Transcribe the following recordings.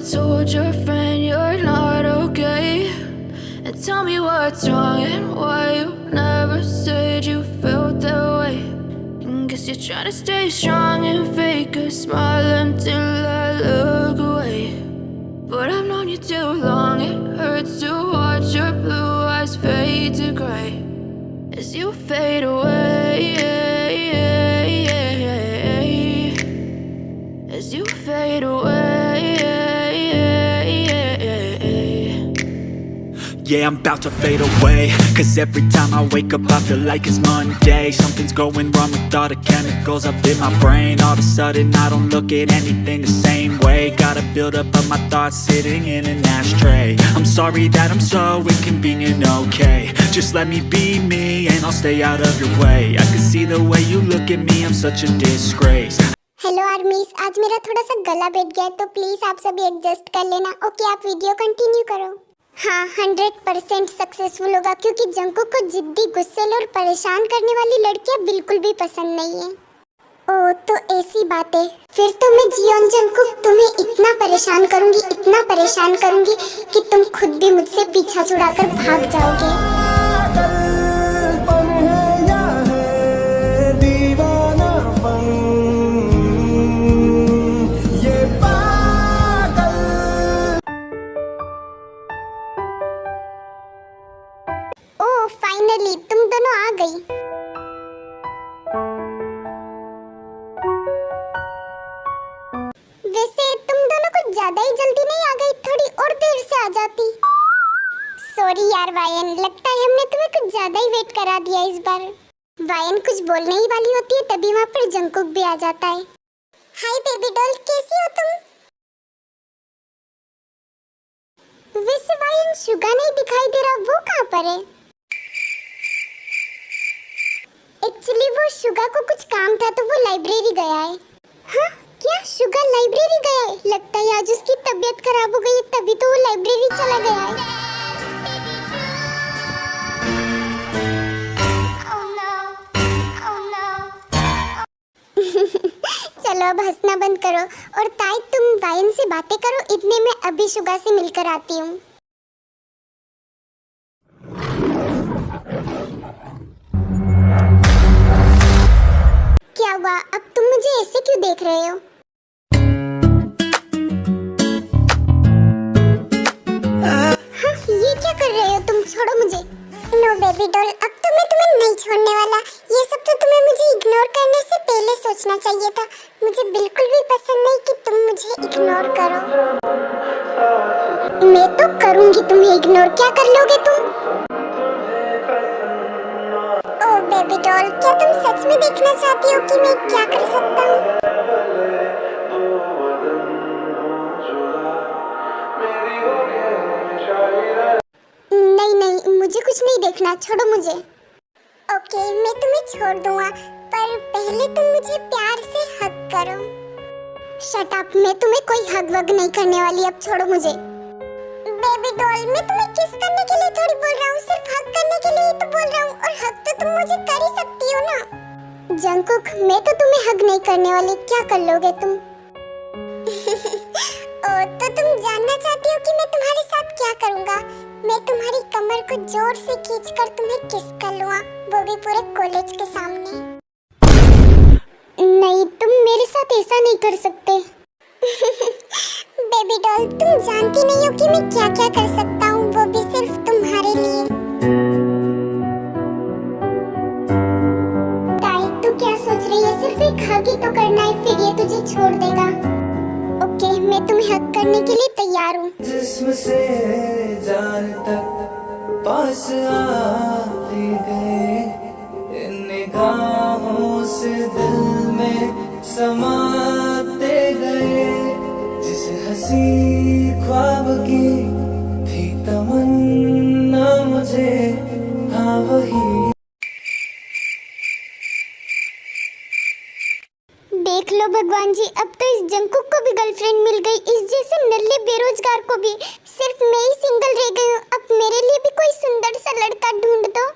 told your friend you're not okay? And tell me what's wrong and why you never said you felt that way. And guess you're trying to stay strong and fake a smile until I look away. But I've known you too long, it hurts to watch your blue eyes fade to gray as you fade away, as you fade away. Yeah, I'm about to fade away, cause every time I wake up I feel like it's Monday. Something's going wrong with all the chemicals up in my brain. All of a sudden I don't look at anything the same way. Gotta build up of my thoughts sitting in an ashtray. I'm sorry that I'm so inconvenient, okay? Just let me be me and I'll stay out of your way. I can see the way you look at me, I'm such a disgrace. Hello आर्मीज, आज मेरा थोड़ा सा गला बैठ गया है तो please आप सभी एडजस्ट कर लेना। ओके, आप वीडियो कंटिन्यू करो। हाँ, 100% सक्सेसफुल होगा क्योंकि जंकुक को जिद्दी, गुस्सैल और परेशान करने वाली लड़कियां बिल्कुल भी पसंद नहीं है। ओह, तो ऐसी बात है। फिर तो मैं जियोन जंकुक तुम्हें इतना परेशान करूंगी कि तुम खुद भी मुझसे पीछा छुड़ाकर भाग जाओगे। ओह, फाइनली तुम दोनों आ गई। वैसे तुम दोनों कुछ ज्यादा ही जल्दी नहीं आ गई, थोड़ी और देर से आ जाती। सॉरी यार वायन, लगता है हमने तुम्हें कुछ ज्यादा ही वेट करा दिया इस बार। वायन कुछ बोलने ही वाली होती है तभी वहाँ पर जंकुक भी आ जाता है। हाय बेबी डॉल, कैसी हो तुम? वैसे वायन शुगा नहीं दिखाई दे रहा, वो कहाँ पर है? एक्चुअली वो शुगा को कुछ काम था तो वो लाइब्रेरी गया है। हाँ, क्या शुगा लाइब्रेरी गया है? लगता है आज उसकी तबीयत खराब हो गई तभी तो वो लाइब्रेरी चला गया है। चलो अब हंसना बंद करो और ताई तुम वायन से बातें करो, इतने में अभी शुगा से मिलकर आती हूँ। क्या हुआ? अब तुम मुझे ऐसे क्यों देख रहे हो? हाँ, ये क्या कर रहे हो तुम? छोड़ो मुझे। नो बेबी डॉल, अब तो मैं तुम्हें नहीं छोड़ने वाला। ये सब तो तुम्हें मुझे इग्नोर करने से पहले सोचना चाहिए था। मुझे बिल्कुल भी पसंद नहीं कि तुम मुझे इग्नोर करो। मैं तो करूँगी तुम्हें इग्नोर। क्या कर लोगे तुम? ओह बेबी डॉल, क्या तुम सच में देखना चाहती हो कि मैं क्या कर सकता हूँ? नहीं, मुझे कुछ नहीं देखना, छोड़ो मुझे। ओके, मैं तुम्हें छोड़ दूंगा, पर पहले तुम मुझे प्यार से हग करो। शट अप, मैं तुम्हें कोई हग वग नहीं करने वाली, अब छोड़ो मुझे। बेबी डॉल, मैं तुम्हें किस करने के लिए थोड़ी बोल रहा हूँ, सिर्फ हग करने के लिए तो बोल रहा हूँ, और हग तो तुम मुझे कर ही सकती हो ना। जंकुक, मैं तो तुम्हें हग नहीं करने वाली, क्या कर लोगे तुम? ओह, तो तुम जानना चाहती हो कि मैं तुम्हारे साथ क्या करूँगा? मैं तुम्हारी कमर को जोर से खींचकर तुम्हें किस कर लूँगा, वो भी पूरे कॉलेज के सामने। नहीं, तुम मेरे साथ ऐसा नहीं कर सकते। बेबी डॉल, तुम जानती नहीं हो कि मैं क्या क्या कर सकता हूँ, वो भी सिर्फ तुम्हारे लिए। ताई, तू क्या सोच रही है? सिर्फ एक हग ही तो करना है, फिर ये तुझे छोड़ देगा। ओके, मैं तुम्हें हग करने के लिए तैयार हूँ। जिस्म से जान तक पास आते गए, इन निगाहों से दिल में समाते गए। जिस हंसी ख्वाब की थी तमन्ना मुझे, हाँ वही। देख लो भगवान जी, अब तो इस जंकुक को भी गर्लफ्रेंड मिल गई, इस जैसे नल्ले बेरोजगार को भी। सिर्फ मैं ही सिंगल रह गई हूँ। अब मेरे लिए भी कोई सुंदर सा लड़का ढूंढ दो।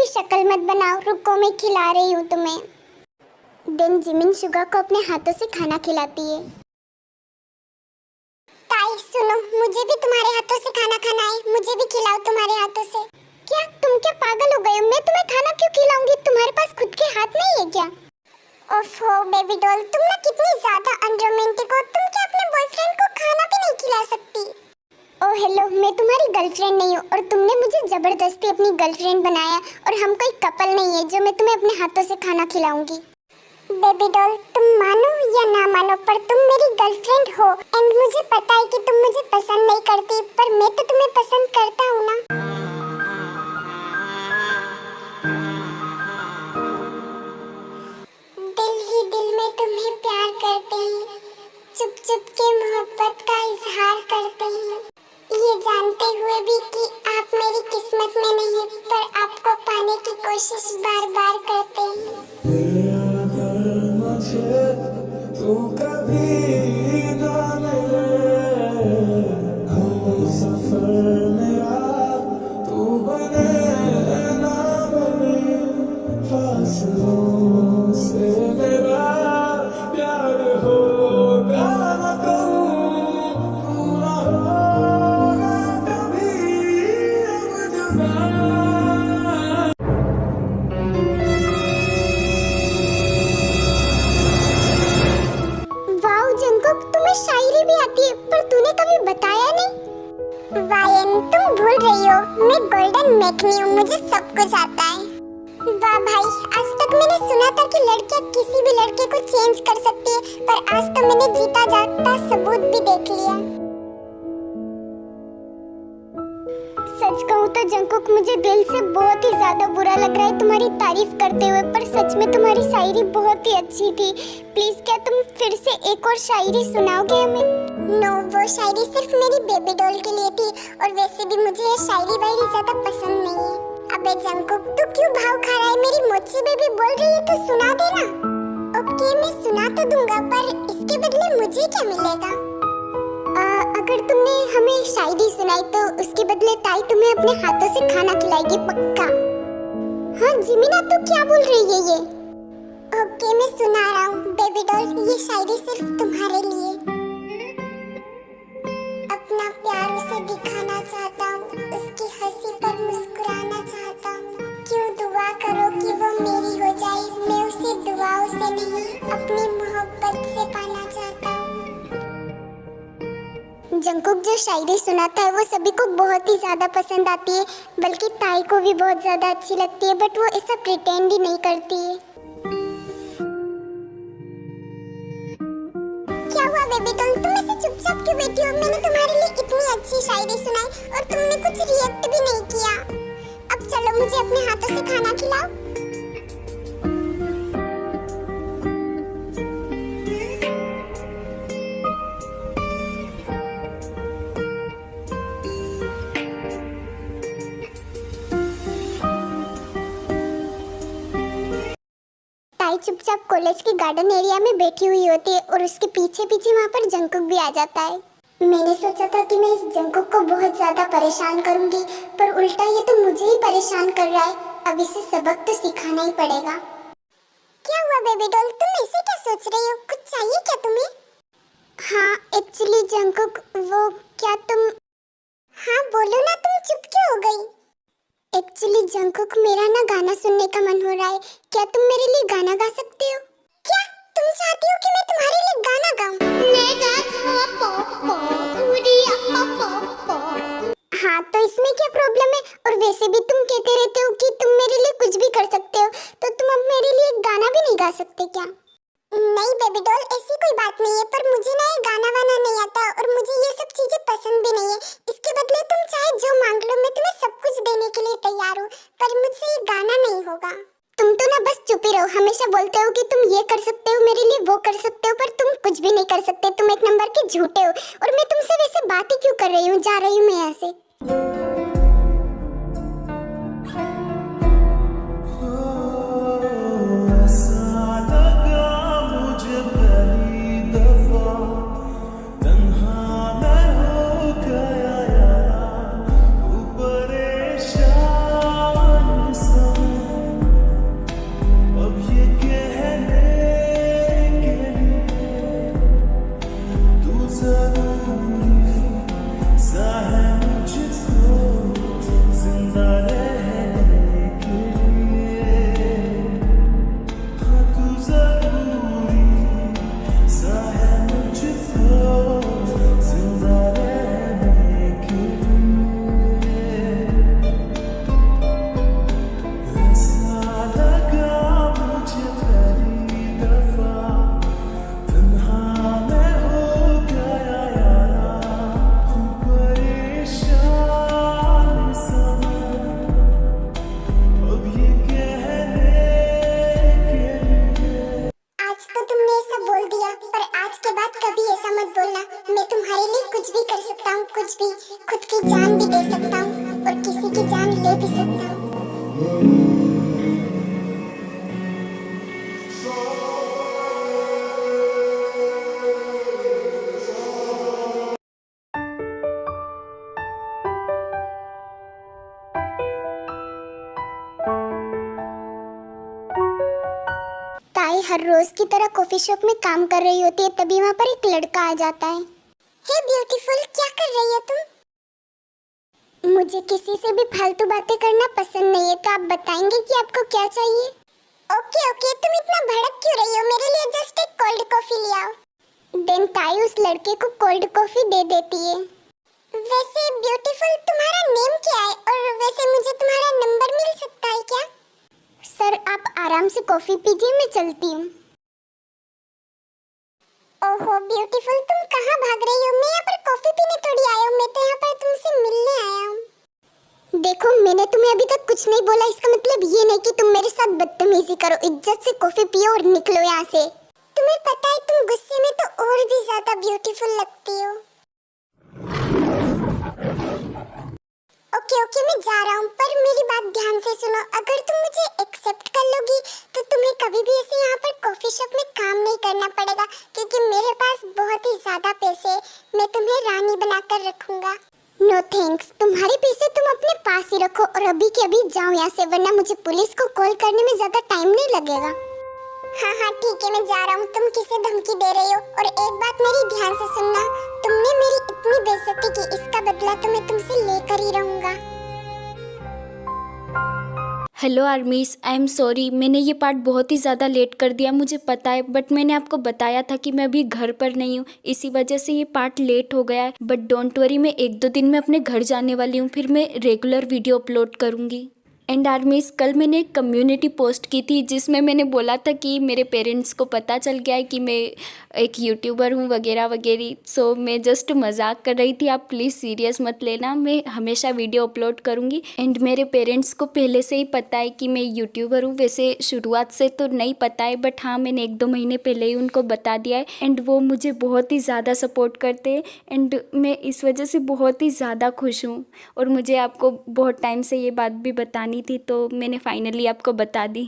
शक्ल मत बनाओ, रुको मैं खिला रही हूँ तुम्हें। देन जिमिन सुगा को अपने हाथों से खाना खिलाती है। ताई सुनो, मुझे भी तुम्हारे हाथों से खाना खाना है, मुझे भी खिलाओ तुम्हारे हाथों से। क्या तुम क्या पागल हो गए हो? मैं तुम्हें खाना क्यों खिलाऊंगी? तुम्हारे पास खुद के हाथ नहीं है क्या? ओफो बेबी डॉल, तुम ना कितनी ज्यादा अनरोमांटिक हो। तुम क्या अपने बॉयफ्रेंड को खाना भी नहीं खिला सकती? ओह हेलो, मैं तुम्हारी गर्लफ्रेंड नहीं हूँ और तुमने मुझे जबरदस्ती अपनी गर्लफ्रेंड बनाया और हम कोई कपल नहीं है जो मैं तुम्हें अपने हाथों से खाना खिलाऊंगी। बेबी डॉल, तुम मानो या ना मानो पर तुम मेरी गर्लफ्रेंड हो एंड मुझे पता है कि तुम मुझे पसंद नहीं करती, पर मैं तो तुम्हें पसंद करता हूँ ना। दिल ही दिल में तुम्हें प्यार करते हैं, चुप चुप के मोहब्बत का इजहार करते हैं, ये जानते हुए भी कि आप मेरी किस्मत में नहीं पर आपको पाने की कोशिश बार बार करते हैं। तू कभी ना मिले हम सफर मेरा, तू बने ना बने फासलों से मेरा प्यार होगा ना कहूँ, पूरा होगा कभी अब जुदा। तुम्हें शायरी भी आती है पर तूने कभी बताया नहीं। वायन, तुम भूल रही हो, मैं गोल्डन मैकनी हूँ, मुझे सब कुछ आता है। वाह भाई, आज तक मैंने सुना था कि लड़कियाँ किसी भी लड़के को चेंज कर सकती है, पर आज तो मैंने जीता जागता सबूत भी देख लिया। सच कहूँ तो जंकुक, मुझे दिल से बहुत ही ज्यादा बुरा लग रहा है तुम्हारी तारीफ करते हुए, पर सच में तुम्हारी शायरी बहुत ही अच्छी थी। प्लीज क्या तुम फिर से एक और शायरी सुनाओगे हमें? नो, वो शायरी सिर्फ मेरी बेबी डॉल के लिए थी और वैसे भी मुझे ये शायरी वायरी ज्यादा पसंद नहीं है। अबे जंकुक, तू क्यों भाव खा रहा है? मेरी मोची बेबी बोल रही है तो सुना देना। ओके, मैं सुना तो दूंगा, पर इसके बदले मुझे क्या मिलेगा? अगर तुमने हमें शायरी सुनाई तो उसके बदले ताई तुम्हें अपने हाथों से खाना खिलाएगी, पक्का। हाँ जिमिना, तू क्या बोल रही है ये? ओके, मैं सुना रहा हूँ। बेबी डॉल, ये शायरी सिर्फ तुम्हारे लिए। अपना प्यार उसे दिखाना चाहता हूँ, उसकी हंसी पर मुस्कुराना चाहता हूँ। क्यों दुआ करो कि वो मेरी हो जाए, मैं उसे दुआओं से नहीं अपनी मोहब्बत से पाना चाहता हूँ। जंकुक जो शायरी सुनाता है वो सभी को बहुत ही ज्यादा पसंद आती है, बल्कि ताई को भी बहुत ज्यादा अच्छी लगती है, बट वो ऐसा प्रिटेंड ही नहीं करती है। क्या हुआ बेबी डॉल, तुम ऐसे चुपचाप क्यों बैठी हो? मैंने तुम्हारे लिए इतनी अच्छी शायरी सुनाई और तुमने कुछ रिएक्ट भी नहीं किया। अब चलो मुझे अपने हाथों से खाना खिलाओ। चुपचाप कॉलेज के गार्डन एरिया में बैठी हुई होती है और उसके पीछे पीछे वहाँ पर जंकुक भी आ जाता है। मैंने सोचा था कि मैं इस जंकुक को बहुत ज्यादा परेशान करूंगी, पर उल्टा ये तो मुझे ही परेशान कर रहा है। अब इसे सबक तो सिखाना ही पड़ेगा। क्या हुआ बेबी डॉल, तुम ऐसे क्या सोच रही हो? कुछ चाहिए क्या तुम्हें? हाँ एक्चुअली जंकुक, वो क्या तुम... हाँ बोलो ना, तुम चुप क्यों हो गई? एक्चुअली जंकुक, मेरा ना गाना सुनने का मन हो रहा है, क्या तुम मेरे लिए गाना गा सकते हो? क्या तुम चाहती हो कि मैं तुम्हारे लिए गाना गाऊं? हाँ तो इसमें क्या प्रॉब्लम है? और वैसे भी तुम कहते रहते हो कि तुम मेरे लिए कुछ भी कर सकते हो, तो तुम अब मेरे लिए गाना भी नहीं गा सकते क्या? नहीं बेबी डॉल, ऐसी कोई बात नहीं है, पर मुझे ना ये गाना वाना नहीं आता और मुझे ये सब चीजें पसंद भी नहीं है। इसके बदले तुम चाहे जो मांग लो, मैं तुम्हें सब कुछ देने के लिए तैयार हूँ, पर मुझसे ये गाना नहीं होगा। तुम तो ना बस चुप ही रहो, हमेशा बोलते हो कि तुम ये कर सकते हो, मेरे लिए वो कर सकते हो, पर तुम कुछ भी नहीं कर सकते। तुम एक नंबर के झूठे हो। और मैं तुमसे वैसे बात ही क्यों कर रही हूँ? जा रही हूँ मैं यहाँ से। हर रोज की तरह कॉफी शॉप में काम कर रही होती है, तभी वहाँ पर एक लड़का आ जाता है। हे ब्यूटीफुल, क्या कर रही हो तुम? मुझे किसी से भी फालतू बातें करना पसंद नहीं है, तो आप बताएंगे कि आपको क्या चाहिए? ओके ओके, तुम इतना भड़क क्यों रही हो? मेरे लिए जस्ट एक कोल्ड कॉफी ले आओ। देन ताई उस लड़के को कोल्ड कॉफी दे देती है। वैसे ब्यूटीफुल, तुम्हारा नेम क्या है? और वैसे मुझे तुम्हारा नंबर मिल सकता है क्या? सर आप आराम से कॉफी पीजिए, मैं चलती हूँ। ओहो ब्यूटीफुल, तुम कहाँ भाग रही हो? मैं यहाँ पर कॉफी पीने थोड़ी आया हूँ, मैं तो यहाँ पर तुमसे मिलने आया हूँ। देखो, मैंने तुम्हें अभी तक कुछ नहीं बोला, इसका मतलब ये नहीं कि तुम मेरे साथ बदतमीजी करो। इज्जत से कॉफी पियो और निकलो यहाँ से। तुम्हें पता है तुम गुस्से में तो और भी ज्यादा ब्यूटीफुल लगती हो। ओके ओके, मैं जा रहा हूँ, पर मेरी बात ध्यान से सुनो। अगर तुम मुझे एक्सेप्ट कर लोगी तो तुम्हें कभी भी ऐसे यहाँ पर कॉफी शॉप में काम नहीं करना पड़ेगा, क्योंकि मेरे पास बहुत ही ज्यादा पैसे हैं। मैं तुम्हें रानी बनाकर रखूंगा। नो थैंक्स, तुम्हारे पैसे तुम अपने पास ही रखो और अभी के अभी जाओ यहाँ से, वरना मुझे पुलिस को कॉल करने में ज्यादा टाइम नहीं लगेगा। हाँ हाँ ठीक है, मैं जा रहा हूँ। तुम किसे धमकी दे रही हो? और एक बात मेरी ध्यान से सुनना, तुमने मेरी इतनी बेइज्जती की, इसका बदला तो मैं तुमसे लेकर ही रहूंगा। हेलो आर्मीस, आई एम सॉरी, मैंने ये पार्ट बहुत ही ज़्यादा लेट कर दिया, मुझे पता है, बट मैंने आपको बताया था कि मैं अभी घर पर नहीं हूँ, इसी वजह से ये पार्ट लेट हो गया है। बट डोंट वरी, मैं 1-2 दिन में अपने घर जाने वाली हूँ, फिर मैं रेगुलर वीडियो अपलोड करूँगी। एंड आर्मीज, कल मैंने एक कम्युनिटी पोस्ट की थी जिसमें मैंने बोला था कि मेरे पेरेंट्स को पता चल गया है कि मैं एक यूट्यूबर हूँ वगैरह वगैरह। सो मैं जस्ट मजाक कर रही थी, आप प्लीज़ सीरियस मत लेना, मैं हमेशा वीडियो अपलोड करूँगी। एंड मेरे पेरेंट्स को पहले से ही पता है कि मैं यूट्यूबर हूँ, वैसे शुरुआत से तो नहीं पता है, बट हाँ मैंने 1-2 महीने पहले ही उनको बता दिया है। एंड वो मुझे बहुत ही ज़्यादा सपोर्ट करते हैं एंड मैं इस वजह से बहुत ही ज़्यादा खुश हूँ। और मुझे आपको बहुत टाइम से ये बात भी बतानी थी, तो मैंने फाइनली आपको बता दी।